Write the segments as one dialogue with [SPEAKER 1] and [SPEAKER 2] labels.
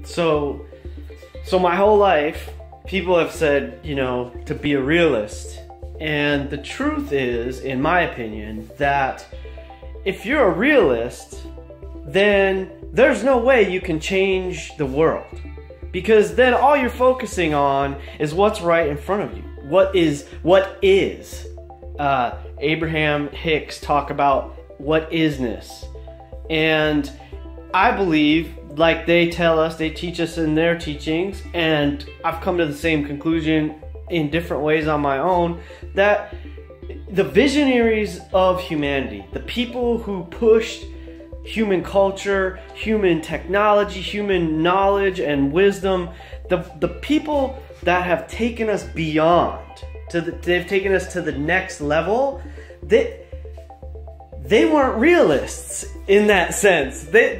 [SPEAKER 1] So my whole life, people have said, you know, to be a realist. And the truth is, in my opinion, that if you're a realist, then there's no way you can change the world. Because then all you're focusing on is what's right in front of you. What is. Abraham Hicks talk about what isness. And I believe, like they tell us, they teach us in their teachings, and I've come to the same conclusion in different ways on my own, that the visionaries of humanity, the people who pushed human culture, human technology, human knowledge and wisdom, the people that have taken us beyond, they've taken us to the next level, they weren't realists in that sense. They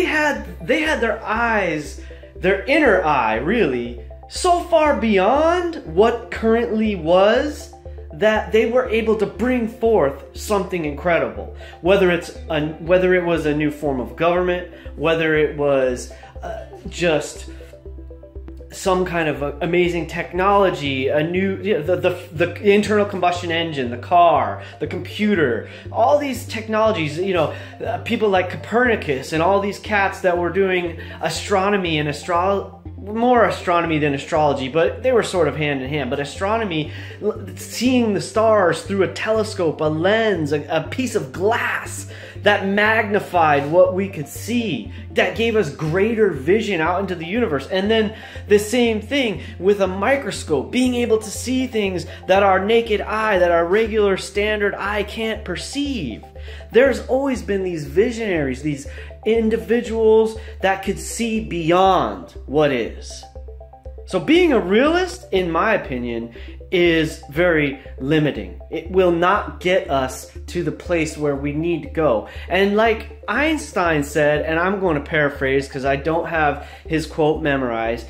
[SPEAKER 1] had their eyes, their inner eye really, so far beyond what currently was, that they were able to bring forth something incredible. Whether it was a new form of government, whether it was just some kind of amazing technology, a new, the internal combustion engine, the car, the computer, all these technologies, people like Copernicus and all these cats that were doing astronomy and more astronomy than astrology, but they were sort of hand in hand. But astronomy, seeing the stars through a telescope, a lens, a piece of glass that magnified what we could see, that gave us greater vision out into the universe. And then the same thing with a microscope, being able to see things that our naked eye, that our regular standard eye can't perceive. There's always been these visionaries, these individuals that could see beyond what is. So being a realist, in my opinion, is very limiting. It will not get us to the place where we need to go. And like Einstein said, and I'm going to paraphrase because I don't have his quote memorized,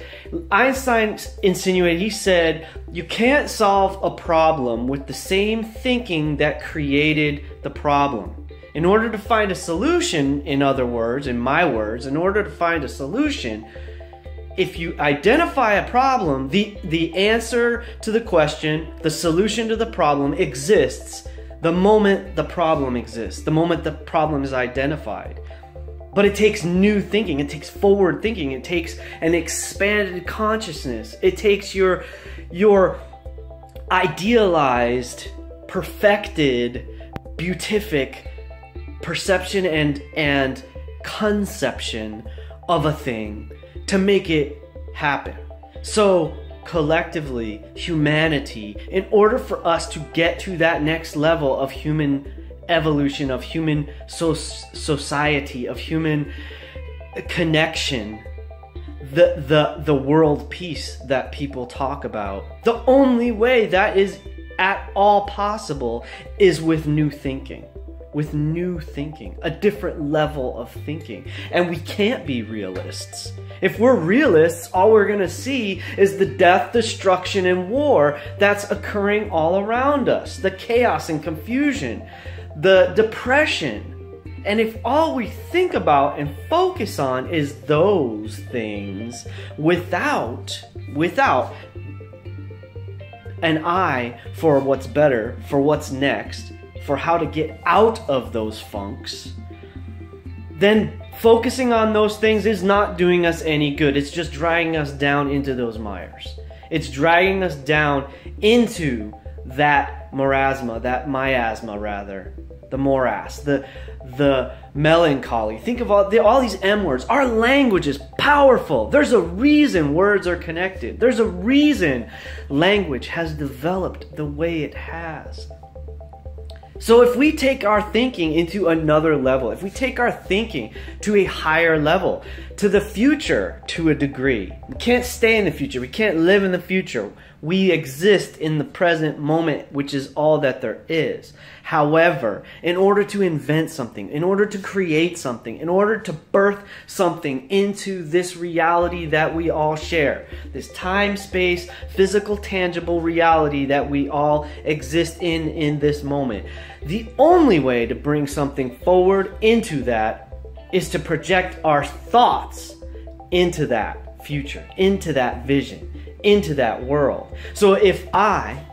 [SPEAKER 1] Einstein insinuated, he said, you can't solve a problem with the same thinking that created the problem. In order to find a solution, in other words, in my words, in order to find a solution, if you identify a problem, the answer to the question, the solution to the problem exists the moment the problem exists, the moment the problem is identified. But it takes new thinking, it takes forward thinking, it takes an expanded consciousness, it takes your idealized, perfected, beatific perception and conception of a thing to make it happen. So collectively, humanity, in order for us to get to that next level of human evolution, of human society, of human connection, the world peace that people talk about, the only way that is at all possible is with new thinking. With new thinking, a different level of thinking. And we can't be realists. If we're realists, all we're going to see is the death, destruction, and war that's occurring all around us. The chaos and confusion, the depression. And if all we think about and focus on is those things without an eye for what's better, for what's next, for how to get out of those funks, then focusing on those things is not doing us any good. It's just dragging us down into those mires. It's dragging us down into that marasma, that miasma rather, the morass, the melancholy. Think of all these M words. Our language is powerful. There's a reason words are connected. There's a reason language has developed the way it has. So if we take our thinking into another level, if we take our thinking to a higher level, to the future to a degree, we can't stay in the future, we can't live in the future. We exist in the present moment, which is all that there is. However, in order to invent something, in order to create something, in order to birth something into this reality that we all share, this time, space, physical, tangible reality that we all exist in this moment, the only way to bring something forward into that is to project our thoughts into that future, into that vision, into that world. So if I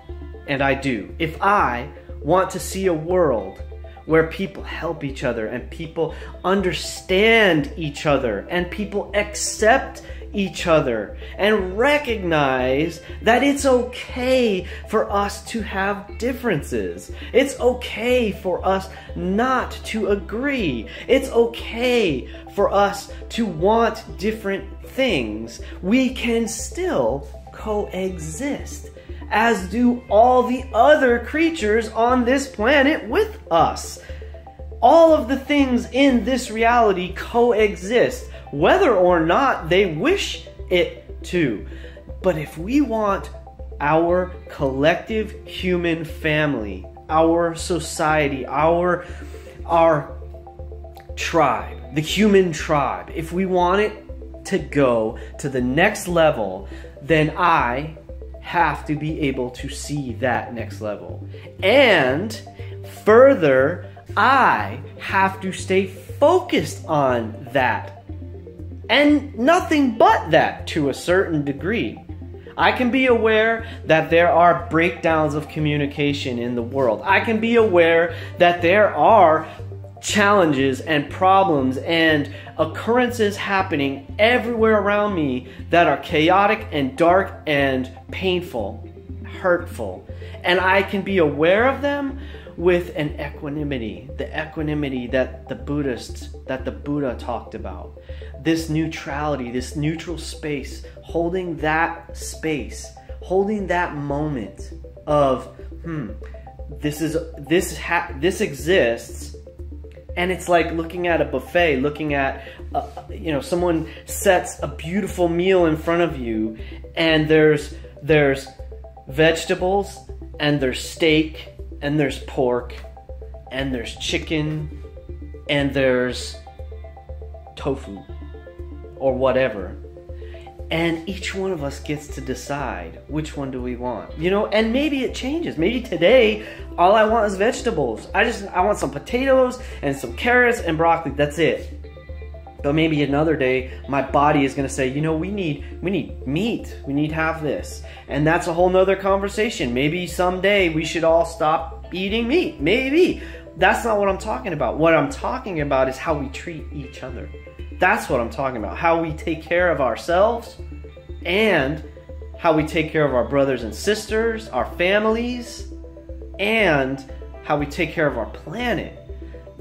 [SPEAKER 1] want to see a world where people help each other and people understand each other and people accept each other and recognize that it's okay for us to have differences. It's okay for us not to agree. It's okay for us to want different things. We can still coexist, as do all the other creatures on this planet with us. All of the things in this reality coexist, whether or not they wish it to. But if we want our collective human family, our society, our tribe, the human tribe, if we want it to go to the next level, then I have to be able to see that next level. And further, I have to stay focused on that. And nothing but that to a certain degree. I can be aware that there are breakdowns of communication in the world. I can be aware that there are challenges and problems and occurrences happening everywhere around me that are chaotic and dark and painful, hurtful. And I can be aware of them with an equanimity, the equanimity that the Buddha talked about. This neutrality, this neutral space, holding that space, holding that moment of, this exists. And it's like looking at a buffet, looking at, someone sets a beautiful meal in front of you, and there's vegetables, and there's steak, and there's pork, and there's chicken, and there's tofu, or whatever. And each one of us gets to decide which one do we want, and maybe it changes. Maybe today, all I want is vegetables. I want some potatoes and some carrots and broccoli. That's it. But maybe another day, my body is going to say, we need meat. We need to have this. And that's a whole nother conversation. Maybe someday we should all stop eating meat. Maybe. That's not what I'm talking about. What I'm talking about is how we treat each other. That's what I'm talking about. How we take care of ourselves and how we take care of our brothers and sisters, our families, and how we take care of our planet.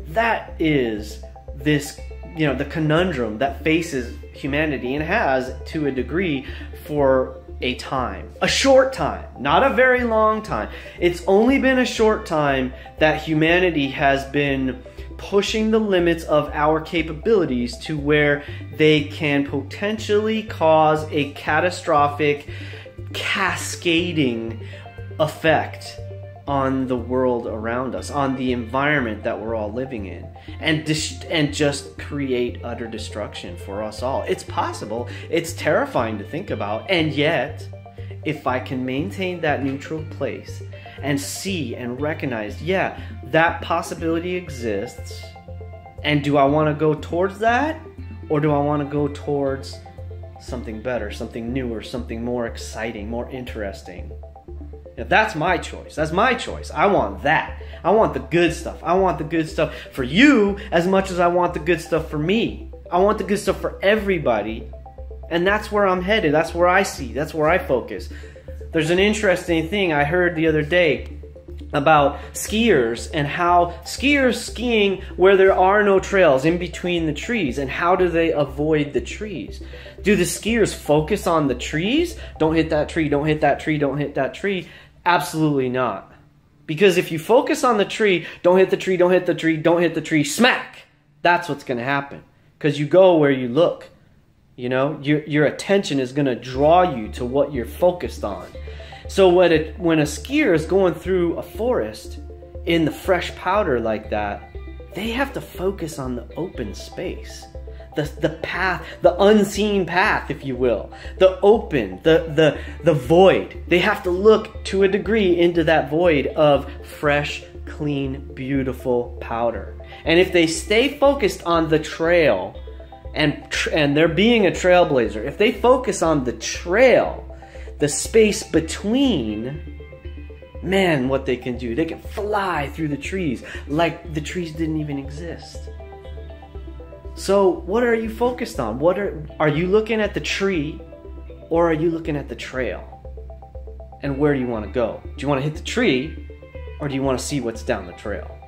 [SPEAKER 1] That is this, the conundrum that faces humanity and has to a degree for a time. A short time, not a very long time. It's only been a short time that humanity has been pushing the limits of our capabilities to where they can potentially cause a catastrophic, cascading effect on the world around us, on the environment that we're all living in, and just create utter destruction for us all. It's possible. It's terrifying to think about. And yet, if I can maintain that neutral place and see and recognize, yeah, that possibility exists, and do I want to go towards that, or do I want to go towards something better, something newer, something more exciting, more interesting? Now, that's my choice. That's my choice. I want that. I want the good stuff. I want the good stuff for you as much as I want the good stuff for me. I want the good stuff for everybody. And that's where I'm headed. That's where I see. That's where I focus. There's an interesting thing I heard the other day about skiers and how skiers skiing where there are no trails in between the trees, and how do they avoid the trees? Do the skiers focus on the trees? Don't hit that tree, don't hit that tree, don't hit that tree. Absolutely not. Because if you focus on the tree, don't hit the tree, don't hit the tree, don't hit the tree, smack! That's what's going to happen. Because you go where you look. Your attention is going to draw you to what you're focused on. So when a skier is going through a forest in the fresh powder like that, they have to focus on the open space. The path, the unseen path, if you will. The open, the void. They have to look to a degree into that void of fresh, clean, beautiful powder. And if they stay focused on the trail, and they're being a trailblazer, if they focus on the trail, the space between, man, what they can do. They can fly through the trees like the trees didn't even exist. So what are you focused on? Are you looking at the tree, or are you looking at the trail? And where do you want to go? Do you want to hit the tree, or do you want to see what's down the trail?